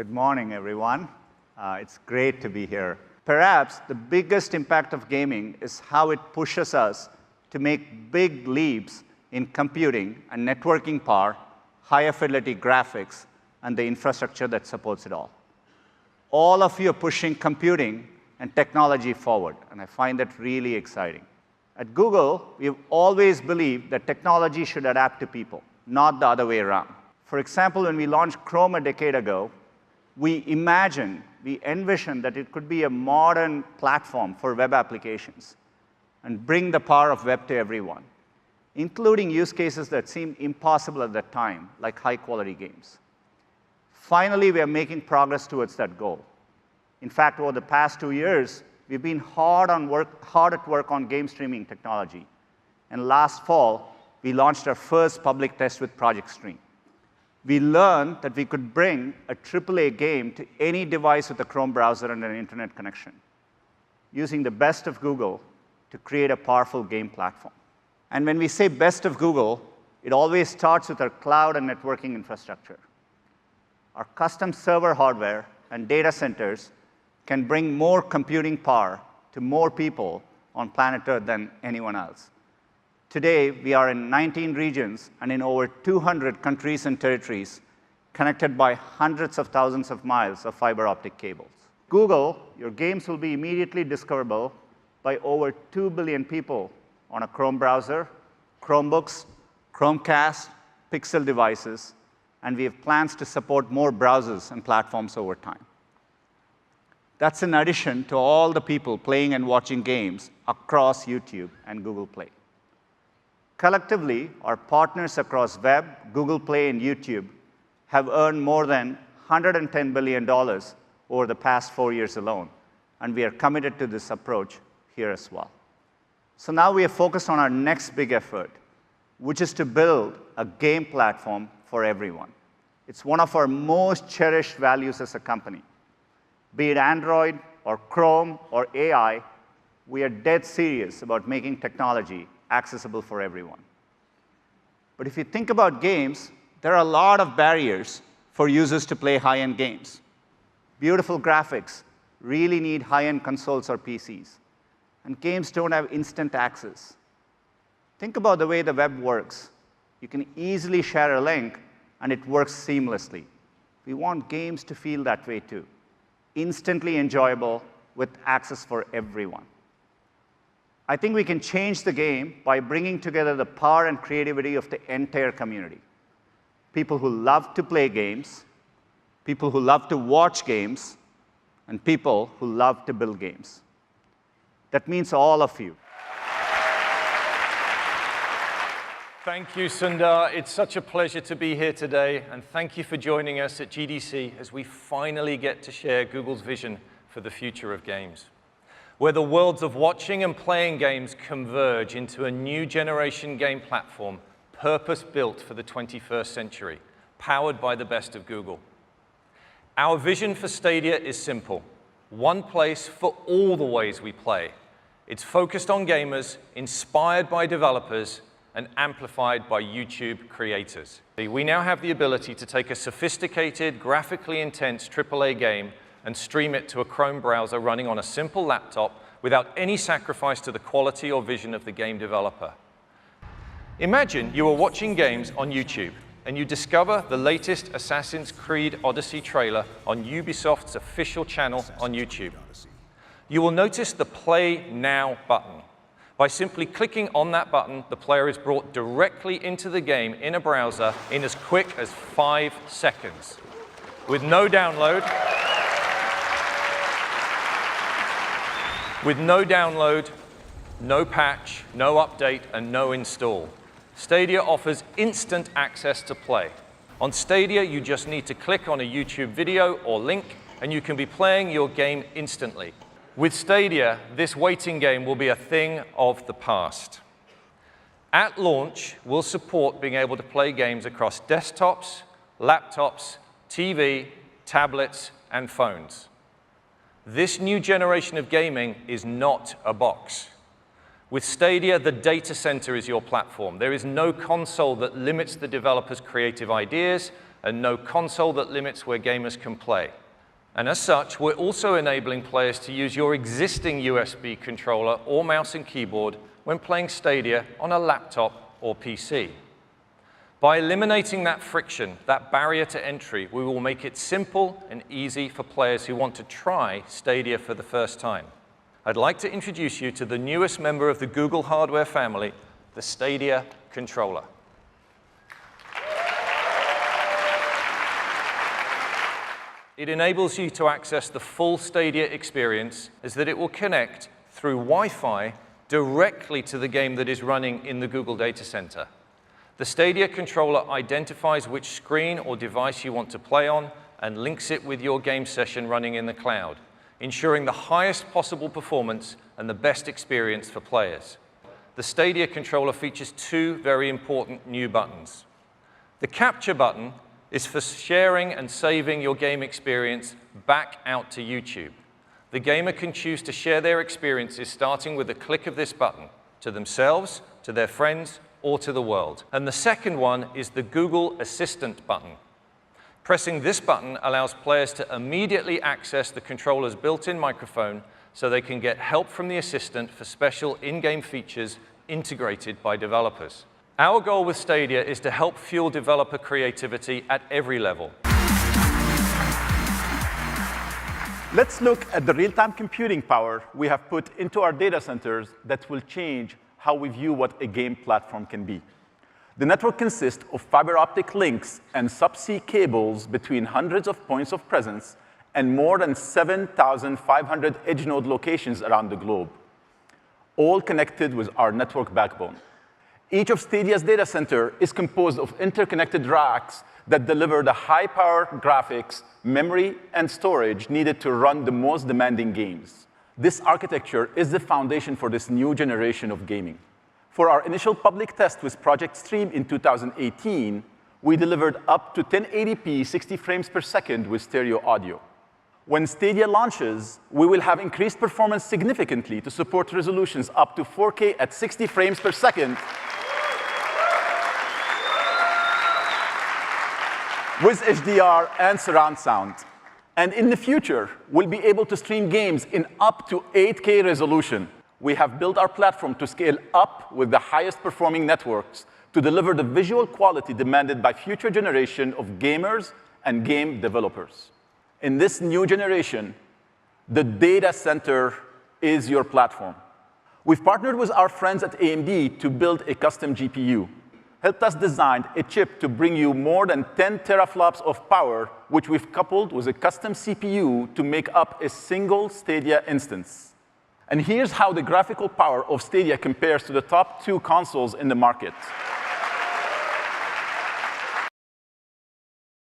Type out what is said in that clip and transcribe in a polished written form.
Good morning, everyone. It's great to be here. Perhaps the biggest impact of gaming is how it pushes us to make big leaps in computing and networking power, higher fidelity graphics, and the infrastructure that supports it all. All of you are pushing computing and technology forward, and I find that really exciting. At Google, we've always believed that technology should adapt to people, not the other way around. For example, when we launched Chrome a decade ago, we envisioned that it could be a modern platform for web applications and bring the power of web to everyone, including use cases that seemed impossible at that time, like high-quality games. Finally, we are making progress towards that goal. In fact, over the past 2 years, we've been hard at work on game streaming technology. And last fall, we launched our first public test with Project Stream. We learned that we could bring a AAA game to any device with a Chrome browser and an internet connection, using the best of Google to create a powerful game platform. And when we say best of Google, it always starts with our cloud and networking infrastructure. Our custom server hardware and data centers can bring more computing power to more people on planet Earth than anyone else. Today, we are in 19 regions and in over 200 countries and territories, connected by hundreds of thousands of miles of fiber optic cables. Google, your games will be immediately discoverable by over 2 billion people on a Chrome browser, Chromebooks, Chromecast, Pixel devices, and we have plans to support more browsers and platforms over time. That's in addition to all the people playing and watching games across YouTube and Google Play. Collectively, our partners across Web, Google Play, and YouTube have earned more than $110 billion over the past 4 years alone, and we are committed to this approach here as well. So now we are focused on our next big effort, which is to build a game platform for everyone. It's one of our most cherished values as a company. Be it Android or Chrome or AI, we are dead serious about making technology accessible for everyone. But if you think about games, there are a lot of barriers for users to play high-end games. Beautiful graphics really need high-end consoles or PCs, and games don't have instant access. Think about the way the web works. You can easily share a link, and it works seamlessly. We want games to feel that way too, instantly enjoyable with access for everyone. I think we can change the game by bringing together the power and creativity of the entire community. People who love to play games, people who love to watch games, and people who love to build games. That means all of you. Thank you, Sundar. It's such a pleasure to be here today, and thank you for joining us at GDC as we finally get to share Google's vision for the future of games, where the worlds of watching and playing games converge into a new generation game platform purpose-built for the 21st century, powered by the best of Google. Our vision for Stadia is simple: one place for all the ways we play. It's focused on gamers, inspired by developers, and amplified by YouTube creators. We now have the ability to take a sophisticated, graphically intense AAA game and stream it to a Chrome browser running on a simple laptop without any sacrifice to the quality or vision of the game developer. Imagine you are watching games on YouTube and you discover the latest Assassin's Creed Odyssey trailer on Ubisoft's official channel on YouTube. You will notice the Play Now button. By simply clicking on that button, the player is brought directly into the game in a browser in as quick as 5 seconds. With no download, no patch, no update, and no install, Stadia offers instant access to play. On Stadia, you just need to click on a YouTube video or link, and you can be playing your game instantly. With Stadia, this waiting game will be a thing of the past. At launch, we'll support being able to play games across desktops, laptops, TV, tablets, and phones. This new generation of gaming is not a box. With Stadia, the data center is your platform. There is no console that limits the developer's creative ideas, and no console that limits where gamers can play. And as such, we're also enabling players to use your existing USB controller or mouse and keyboard when playing Stadia on a laptop or PC. By eliminating that friction, that barrier to entry, we will make it simple and easy for players who want to try Stadia for the first time. I'd like to introduce you to the newest member of the Google hardware family, the Stadia Controller. It enables you to access the full Stadia experience as that it will connect through Wi-Fi directly to the game that is running in the Google data center. The Stadia controller identifies which screen or device you want to play on and links it with your game session running in the cloud, ensuring the highest possible performance and the best experience for players. The Stadia controller features two very important new buttons. The capture button is for sharing and saving your game experience back out to YouTube. The gamer can choose to share their experiences starting with a click of this button to themselves, to their friends, or to the world. And the second one is the Google Assistant button. Pressing this button allows players to immediately access the controller's built-in microphone so they can get help from the assistant for special in-game features integrated by developers. Our goal with Stadia is to help fuel developer creativity at every level. Let's look at the real-time computing power we have put into our data centers that will change how we view what a game platform can be. The network consists of fiber optic links and subsea cables between hundreds of points of presence and more than 7,500 edge node locations around the globe, all connected with our network backbone. Each of Stadia's data center is composed of interconnected racks that deliver the high-power graphics, memory, and storage needed to run the most demanding games. This architecture is the foundation for this new generation of gaming. For our initial public test with Project Stream in 2018, we delivered up to 1080p 60 frames per second with stereo audio. When Stadia launches, we will have increased performance significantly to support resolutions up to 4K at 60 frames per second with HDR and surround sound. And in the future, we'll be able to stream games in up to 8K resolution. We have built our platform to scale up with the highest performing networks to deliver the visual quality demanded by future generation of gamers and game developers. In this new generation, the data center is your platform. We've partnered with our friends at AMD to build a custom GPU, helped us design a chip to bring you more than 10 teraflops of power, which we've coupled with a custom CPU to make up a single Stadia instance. And here's how the graphical power of Stadia compares to the top two consoles in the market.